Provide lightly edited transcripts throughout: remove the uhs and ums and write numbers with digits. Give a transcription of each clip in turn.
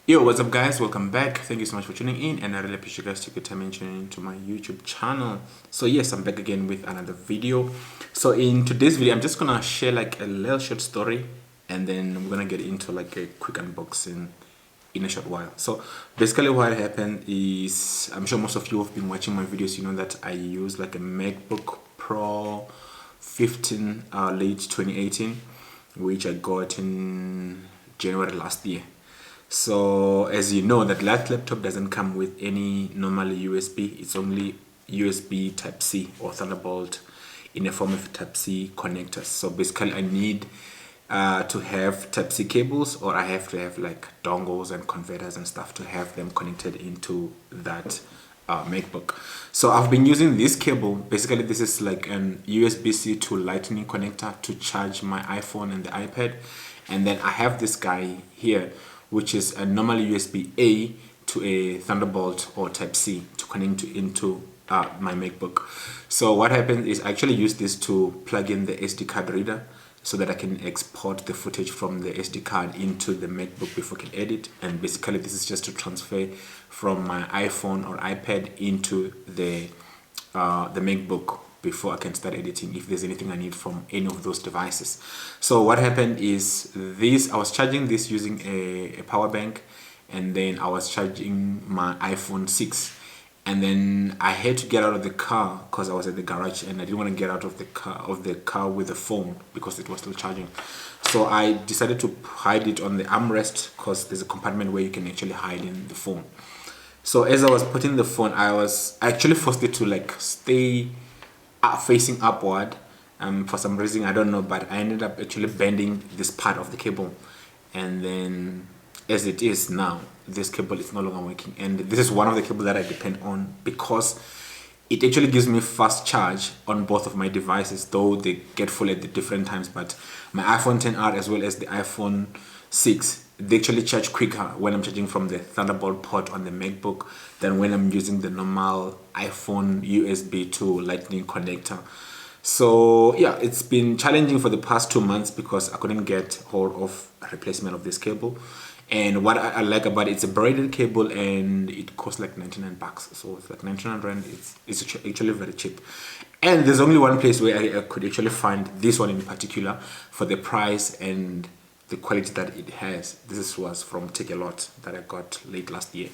Yo, what's up guys? Welcome back. Thank you so much for tuning in, and I really appreciate you guys taking time and tuning into my YouTube channel. So yes, I'm back again with another video. So in today's video, I'm just gonna share like a little short story, and then we're gonna get into like a quick unboxing in a short while. So basically what happened is, I'm sure most of you have been watching my videos, you know that I use like a MacBook Pro 15 late 2018, which I got in January last year. So as you know, that laptop doesn't come with any normal USB. It's only USB type C or Thunderbolt in a form of type C connectors. So basically I need to have type C cables, or I have to have like dongles and converters and stuff to have them connected into that MacBook. So I've been using this cable. Basically this is like an USB-C to Lightning connector to charge my iPhone and the iPad, and then I have this guy here which is a normal USB-A to a Thunderbolt or type C to connect into my MacBook. So what happened is I actually use this to plug in the SD card reader so that I can export the footage from the SD card into the MacBook before I can edit. And basically this is just to transfer from my iPhone or iPad into the MacBook before I can start editing if there's anything I need from any of those devices. So what happened is this, I was charging this using a power bank, and then I was charging my iPhone 6, and then I had to get out of the car because I was at the garage and I didn't want to get out of the car with the phone because it was still charging. So I decided to hide it on the armrest because there's a compartment where you can actually hide in the phone. So as I was putting the phone, I actually forced it to like stay facing upward for some reason, I don't know, but I ended up actually bending this part of the cable, and then as it is now, this cable is no longer working. And this is one of the cables that I depend on because it actually gives me fast charge on both of my devices, though they get full at the different times. But my iPhone XR as well as the iPhone 6, they actually charge quicker when I'm charging from the Thunderbolt port on the MacBook than when I'm using the normal iPhone USB to Lightning connector. So yeah, it's been challenging for the past 2 months because I couldn't get hold of a replacement of this cable. And what I like about it, it's a braided cable and it costs like 99 bucks. So it's like 99 rand. It's actually very cheap. And there's only one place where I could actually find this one in particular for the price and the quality that it has. This was from Take a Lot that I got late last year.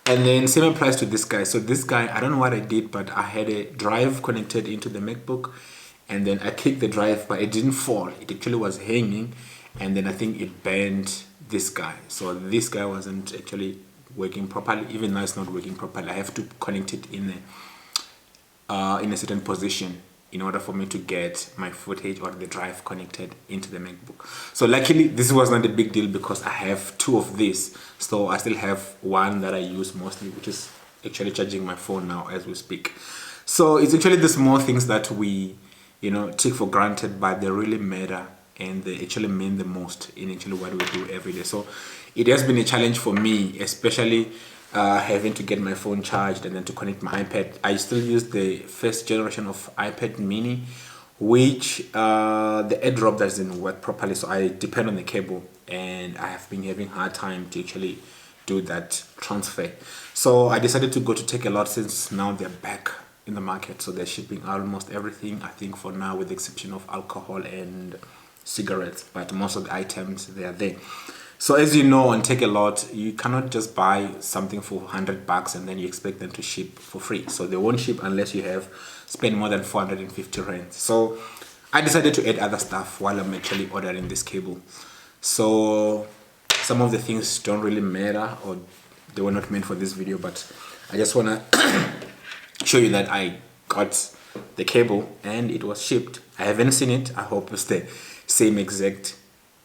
And then same applies to this guy. So this guy, I don't know what I did, but I had a drive connected into the MacBook, and then I kicked the drive, but it didn't fall. It actually was hanging, and then I think it bent this guy. So this guy wasn't actually working properly. Even now it's not working properly. I have to connect it in a certain position in order for me to get my footage or the drive connected into the MacBook. So luckily this was not a big deal because I have two of these. So I still have one that I use mostly, which is actually charging my phone now as we speak. So it's actually the small things that we, take for granted, but they really matter and they actually mean the most in actually what we do every day. So it has been a challenge for me, especially having to get my phone charged and then to connect my iPad. I still use the first generation of iPad mini, which the AirDrop doesn't work properly, so I depend on the cable, and I have been having a hard time to actually do that transfer. So I decided to go to Take a Lot since now they're back in the market. So they're shipping almost everything, I think, for now, with the exception of alcohol and cigarettes, but most of the items, they are there. So as you know, on Take a Lot, you cannot just buy something for 100 bucks and then you expect them to ship for free. So they won't ship unless you have spent more than 450 rand. So I decided to add other stuff while I'm actually ordering this cable. So some of the things don't really matter, or they were not meant for this video, but I just want to show you that I got the cable and it was shipped. I haven't seen it. I hope it's the same exact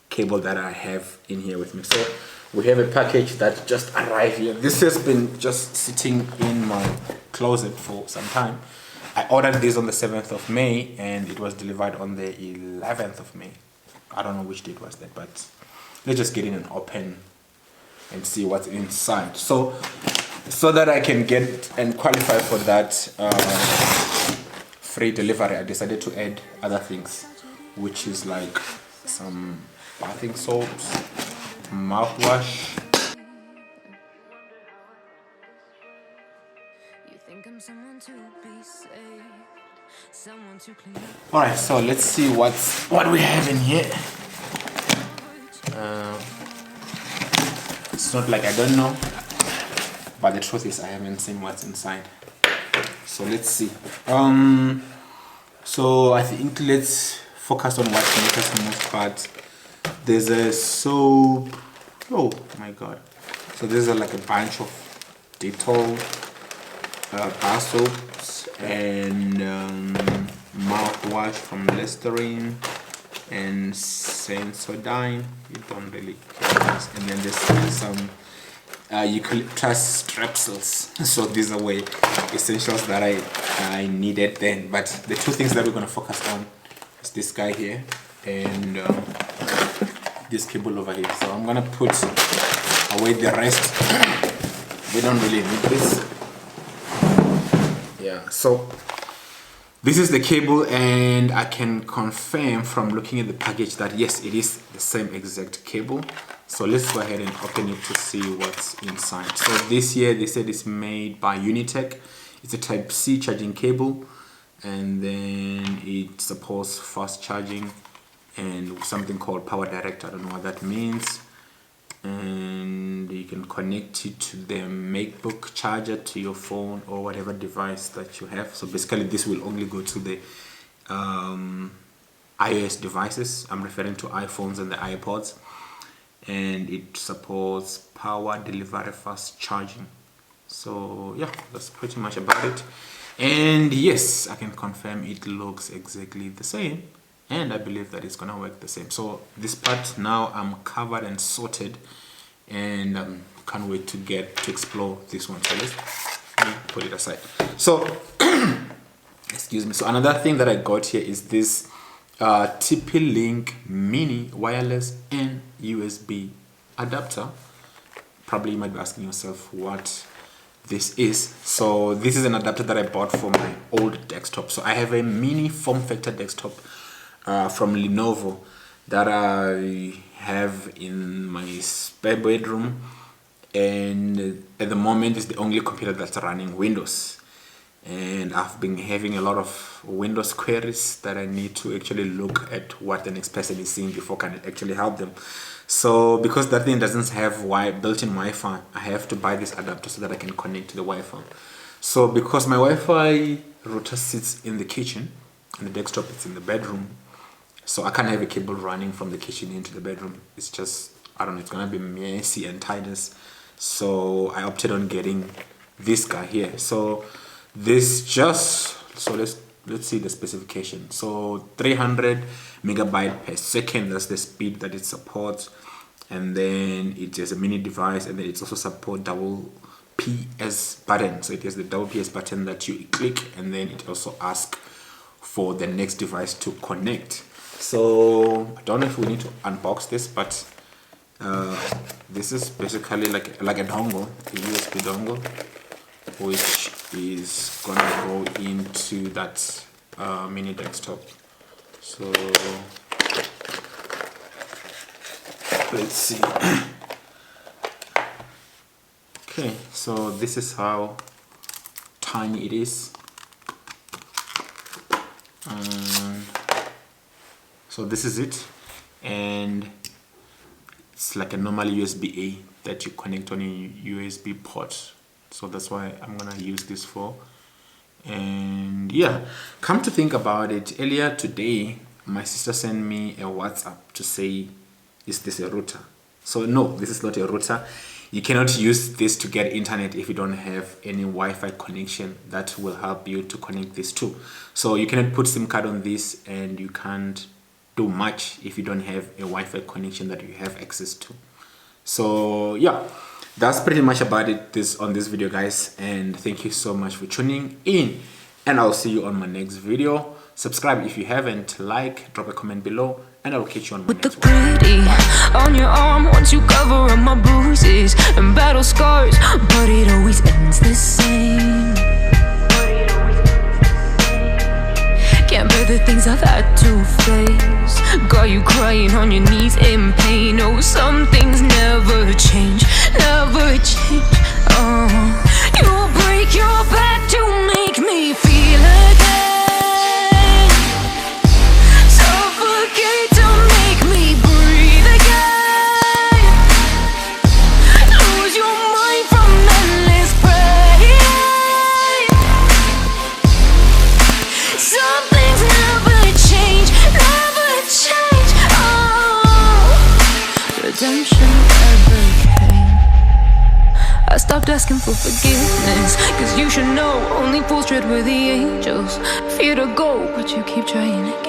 cable that I have in here with me. So we have a package that just arrived here. This has been just sitting in my closet for some time. I ordered this on the 7th of May and it was delivered on the 11th of May. I don't know which date was that, but let's just get in and open and see what's inside. So that I can get and qualify for that free delivery, I decided to add other things, which is like some bathing soaps, mouthwash, All right, so let's see what we have in here. It's not like I don't know, but the truth is I haven't seen what's inside. So let's see. So I think let's focus on what matters the most part. There's a soap. Oh my god. So there's like a bunch of Dettol bar soaps and mouthwash from Listerine and Sensodyne. You don't really care. And then there's some eucalyptus strepsils. So these are way essentials that I needed then. But the two things that we're going to focus on is this guy here and this cable over here. So I'm going to put away the rest. We don't really need this. Yeah, so this is the cable, and I can confirm from looking at the package that yes, it is the same exact cable. So let's go ahead and open it to see what's inside. So this here, they said it's made by Unitech. It's a type C charging cable, and then it supports fast charging and something called power direct. I don't know what that means. And you can connect it to the MacBook charger, to your phone or whatever device that you have. So basically this will only go to the iOS devices. I'm referring to iPhones and the iPods. And it supports power delivery fast charging. So yeah, that's pretty much about it. And yes, I can confirm it looks exactly the same, and I believe that it's gonna work the same. So this part now I'm covered and sorted, and can't wait to get to explore this one. So let's put it aside. So excuse me. So another thing that I got here is this TP-Link mini wireless and USB adapter. Probably you might be asking yourself what this is. So this is an adapter that I bought for my old desktop. So I have a mini form factor desktop from Lenovo that I have in my spare bedroom, and at the moment it's the only computer that's running Windows. And I've been having a lot of Windows queries that I need to actually look at what the next person is seeing before I can actually help them. So because that thing doesn't have built-in Wi-Fi, I have to buy this adapter so that I can connect to the Wi-Fi. So because my Wi-Fi router sits in the kitchen and the desktop is in the bedroom, so I can't have a cable running from the kitchen into the bedroom. It's just, I don't know, it's gonna be messy and tedious. So I opted on getting this guy here. So this let's see the specification. So 300 megabyte per second, that's the speed that it supports. And then it is a mini device, and then it also supports double PS button. So it has the double PS button that you click, and then it also asks for the next device to connect. So I don't know if we need to unbox this, but this is basically like a dongle, a USB dongle, which is gonna go into that mini desktop. So let's see. Okay, so this is how tiny it is. So this is it, and it's like a normal USB-A that you connect on a USB port. So that's why I'm gonna use this for. And yeah, come to think about it, earlier today my sister sent me a WhatsApp to say, is this a router? So no, this is not a router. You cannot use this to get internet if you don't have any Wi-Fi connection that will help you to connect this to. So you cannot put SIM card on this, and you can't do much if you don't have a Wi-Fi connection that you have access to. So yeah, that's pretty much about it on this video, guys, and thank you so much for tuning in, and I'll see you on my next video. Subscribe if you haven't, like, drop a comment below, and I'll catch you on my next one. Gritty on your arm once you cover up my bruises and battle scars, but it always ends the same. Can't bear the things I've had to face. Got you crying on your knees in pain. Oh, some things never change, never change. You break your back to me. ever came. I stopped asking for forgiveness, cause you should know only fools tread with the angels. Fear to go, but you keep trying again.